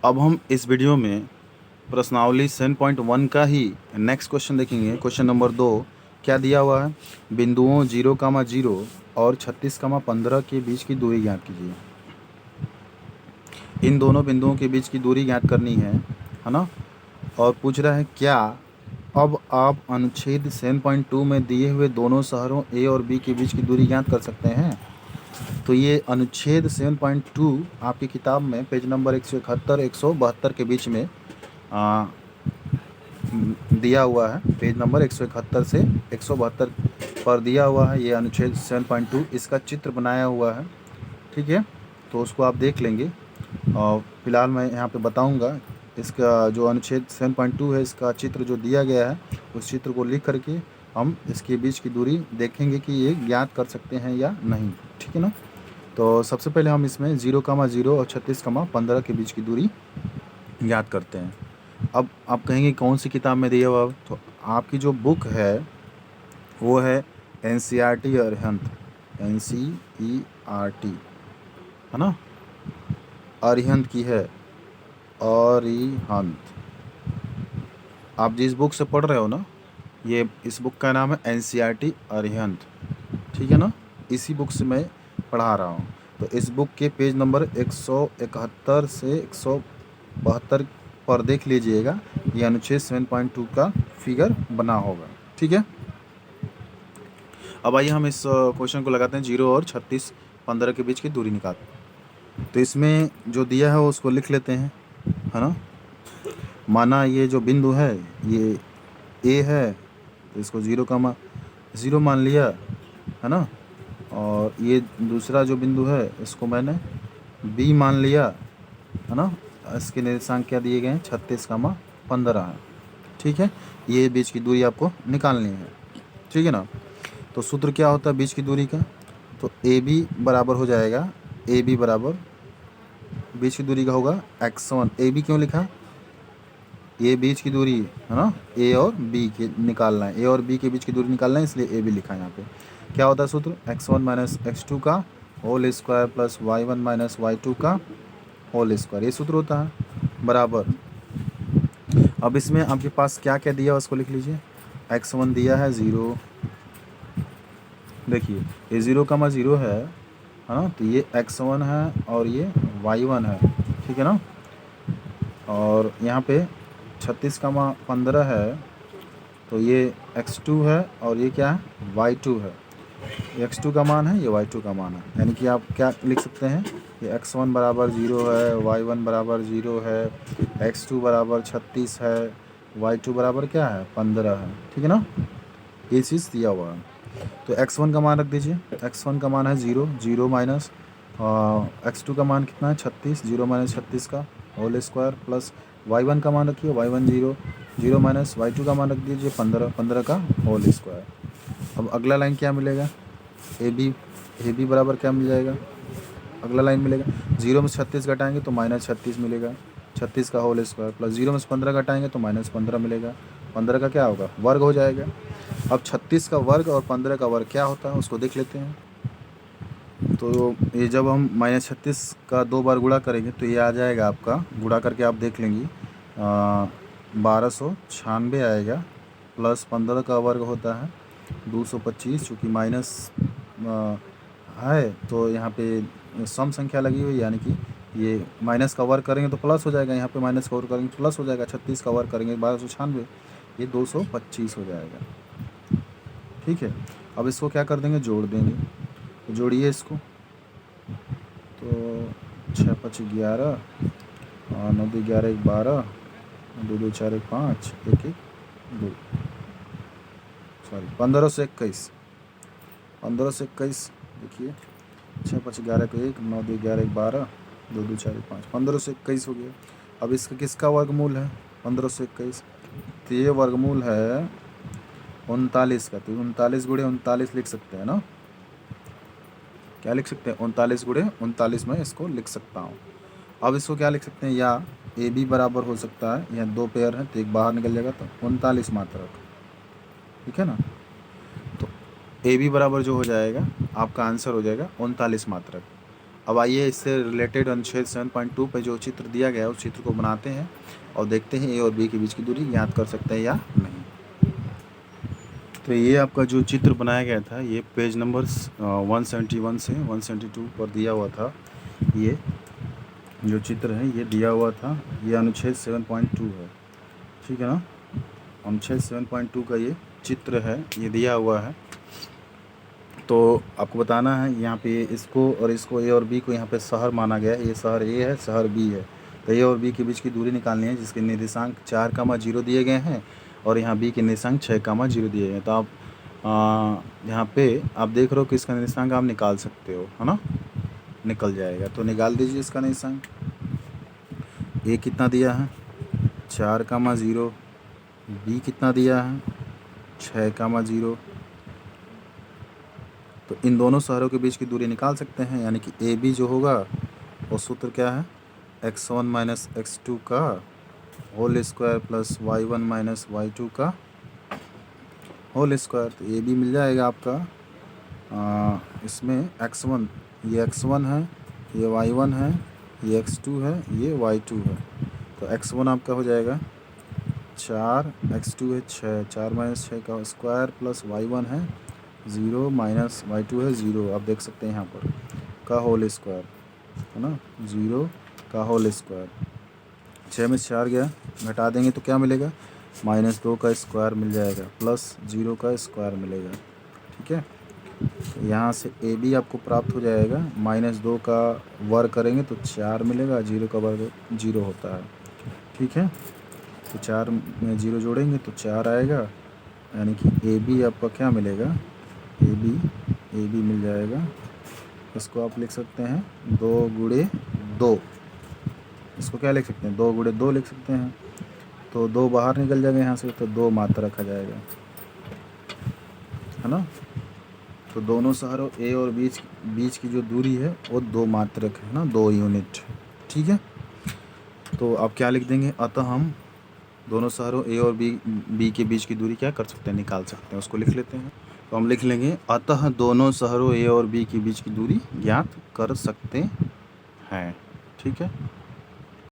अब हम इस वीडियो में प्रश्नावली 7.1 का ही नेक्स्ट क्वेश्चन देखेंगे। क्वेश्चन नंबर 2 क्या दिया हुआ है, बिंदुओं 0,0 और 36,15 के बीच की दूरी ज्ञात कीजिए। इन दोनों बिंदुओं के बीच की दूरी ज्ञात करनी है ना। और पूछ रहा है क्या अब आप अनुच्छेद 7.2 में दिए हुए दोनों शहरों ए और बी के बीच की दूरी ज्ञात कर सकते हैं। तो ये अनुच्छेद 7.2 आपकी किताब में पेज नंबर 171 172 के बीच में आ, दिया हुआ है। पेज नंबर 171 से 172 पर दिया हुआ है ये अनुच्छेद 7.2। इसका चित्र बनाया हुआ है, ठीक है, तो उसको आप देख लेंगे। और फिलहाल मैं यहाँ पे बताऊँगा इसका जो अनुच्छेद 7.2 है, इसका चित्र जो दिया गया है उस चित्र को लिख करके हम इसके बीच की दूरी देखेंगे कि ये ज्ञात कर सकते हैं या नहीं, ठीक है ना। तो सबसे पहले हम इसमें 0,0 और 36,15 के बीच की दूरी ज्ञात करते हैं। अब आप कहेंगे कौन सी किताब में दिया हुआ, तो आपकी जो बुक है वो है NCERT अरिहंत, NCERT है ना, अरिहंत की है, अरिहंत। आप जिस बुक से पढ़ रहे हो ना, ये इस बुक का नाम है NCERT अरिहंत, ठीक है ना। इसी बुक से मैं पढ़ा रहा हूँ। तो इस बुक के पेज नंबर 171 से 172 पर देख लीजिएगा, ये अनुच्छेद 7.2 का फिगर बना होगा, ठीक है। अब आइए हम इस क्वेश्चन को लगाते हैं, 0 और 36,15 के बीच की दूरी निकालते हैं। तो इसमें जो दिया है उसको लिख लेते हैं, है ना। माना ये जो बिंदु है ये ए है, तो इसको 0 मान लिया, है ना। और ये दूसरा जो बिंदु है इसको मैंने बी मान लिया, है ना। इसके निर्देशांक क्या दिए गए हैं, 36,15 है, ठीक है। ये बीच की दूरी आपको निकालनी है, ठीक है ना। तो सूत्र क्या होता है बीच की दूरी का, तो ए बी बराबर हो जाएगा, ए बी बराबर बीच की दूरी का होगा x1। ए बी क्यों लिखा, ये बीच की दूरी है ना, ए और बी के निकालना है, ए और बी के बीच की दूरी निकालना है, इसलिए ए बी लिखा है यहाँ पे। क्या होता है सूत्र, x1 माइनस x2 का whole square plus y1 minus y2 का होल स्क्वायर, ये सूत्र होता है बराबर। अब इसमें आपके पास क्या क्या दिया उसको लिख लीजिए। x1 दिया है 0, देखिए ये 0,0 है ना, तो ये x1 है और ये y1 है, ठीक है ना। और यहाँ पे 36,15 है, तो ये x2 है और ये क्या है, y2 है। ये x2 का मान है, ये y2 का मान है, यानी कि आप क्या लिख सकते हैं, ये x1 बराबर 0 है, y1 बराबर 0 है, x2 बराबर 36 है, y2 बराबर क्या है, 15 है, ठीक है ना। ये चीज़ दिया हुआ है। तो x1 का मान रख दीजिए, x1 का मान है 0 माइनस x2 का मान कितना है 36, 0 माइनस 36 का होल स्क्वायर प्लस y1 का मान रखिए, y1 0 माइनस y2 का मान रख दीजिए 15 का होल स्क्वायर। अब अगला लाइन क्या मिलेगा, ए बी बराबर क्या मिल जाएगा, अगला लाइन मिलेगा 0 में 36 घटाएंगे तो माइनस 36 मिलेगा, 36 का होल स्क्वायर प्लस 0 में से 15 घटाएंगे तो माइनस 15 मिलेगा, 15 का क्या होगा, वर्ग हो जाएगा। अब 36 का वर्ग और 15 का वर्ग क्या होता है उसको देख लेते हैं। तो ये जब हम -36 का 2 बार गुणा करेंगे तो ये आ जाएगा आपका, गुणा करके आप देख लेंगे 1296 आएगा, प्लस 15 का वर्ग होता है 225, चूँकि माइनस है तो यहाँ पे सम संख्या लगी हुई है, यानी कि ये माइनस का वर्ग करेंगे तो प्लस हो जाएगा, यहाँ पे माइनस का वर्ग करेंगे तो प्लस हो जाएगा, 36 का वर्ग करेंगे 1296, ये 225 हो जाएगा, ठीक है। अब इसको क्या कर देंगे, जोड़ देंगे, तो जोड़िए इसको, तो 6 5 11, 9 2 11 1 12, 2 2 4 1 5 1 1 2, सॉरी 1521, 1521, देखिए 6 5 11 को 1, 9 2 11 1 12, 2 2 4 1 5, 1521 हो गया। अब इसका किसका वर्गमूल है 1521, तो ये वर्गमूल है 39 का, तो 39 गुणे 39 लिख सकते हैं ना, क्या लिख सकते हैं, 39 गुणे 39 में इसको लिख सकता हूँ। अब इसको क्या लिख सकते हैं, या ए बी बराबर हो सकता है, यहाँ 2 पेयर हैं तो एक बाहर निकल जाएगा, तो 39 मात्रक, ठीक है ना। तो ए बी बराबर जो हो जाएगा आपका आंसर हो जाएगा 39 मात्रक। अब आइए इससे रिलेटेड अनुच्छेद 7.2 पे जो चित्र दिया गया है उस चित्र को बनाते हैं और देखते हैं ए और बी के बीच की दूरी ज्ञात कर सकते हैं या नहीं। तो ये आपका जो चित्र बनाया गया था ये पेज नंबर 171 से 172 पर दिया हुआ था। ये जो चित्र है ये दिया हुआ था, ये अनुच्छेद 7.2 है, ठीक है ना। अनुच्छेद 7.2 का ये चित्र है, ये दिया हुआ है। तो आपको बताना है यहाँ पे इसको और इसको, ए और बी को यहाँ पे शहर माना गया है। ये शहर ए है, शहर बी है। तो ए और बी के बीच की दूरी निकालनी है जिसके निर्देशांक 4,0 दिए गए हैं और यहाँ बी के निर्देशांक 6,0 दिए गए हैं। तो आप यहाँ पे आप देख रहे हो कि इसका निर्देशांक आप निकाल सकते हो, है ना, निकल जाएगा। तो निकाल दीजिए इसका निर्देशांक। ए कितना दिया है 4,0, बी कितना दिया है 6,0। तो इन दोनों शहरों के बीच की दूरी निकाल सकते हैं, यानी कि ए बी जो होगा वो सूत्र क्या है, x1 माइनस x2 का whole square plus y1 minus y2 का होल स्क्वायर। तो ए बी मिल जाएगा आपका इसमें x1, ये x1 है, ये y1 है, ये x2 है, ये y2 है। तो x1 आपका हो जाएगा 4, x2 है 6, 4 माइनस 6 का स्क्वायर प्लस y1 है 0 माइनस y2 है 0। आप देख सकते हैं यहाँ पर का होल स्क्वायर, है ना, 0 का होल स्क्वायर। 6 में 4 गया, घटा देंगे तो क्या मिलेगा, -2 का स्क्वायर मिल जाएगा प्लस 0 का स्क्वायर मिलेगा, ठीक है। तो यहाँ से ए बी आपको प्राप्त हो जाएगा। -2 का वर्ग करेंगे तो 4 मिलेगा, 0 का वर्ग 0 होता है, ठीक है। तो 4 में 0 जोड़ेंगे तो 4 आएगा, यानी कि ए बी आपका क्या मिलेगा, ए बी मिल जाएगा। इसको आप लिख सकते हैं 2 गुणे 2, इसको क्या लिख सकते हैं 2 गुणे 2 लिख सकते हैं। तो 2 बाहर निकल जाएगा यहाँ से, तो 2 मात्रा रखा जाएगा, है ना। तो दोनों शहरों ए और बीच की जो दूरी है वो 2 मात्रक है ना, 2 यूनिट, ठीक है। तो आप क्या लिख देंगे, अतः हम दोनों शहरों ए और बी के बीच की दूरी क्या कर सकते हैं, निकाल सकते हैं। उसको लिख लेते हैं। तो हम लिख लेंगे अतः दोनों शहरों ए और बी के बीच की दूरी ज्ञात कर सकते हैं, ठीक है।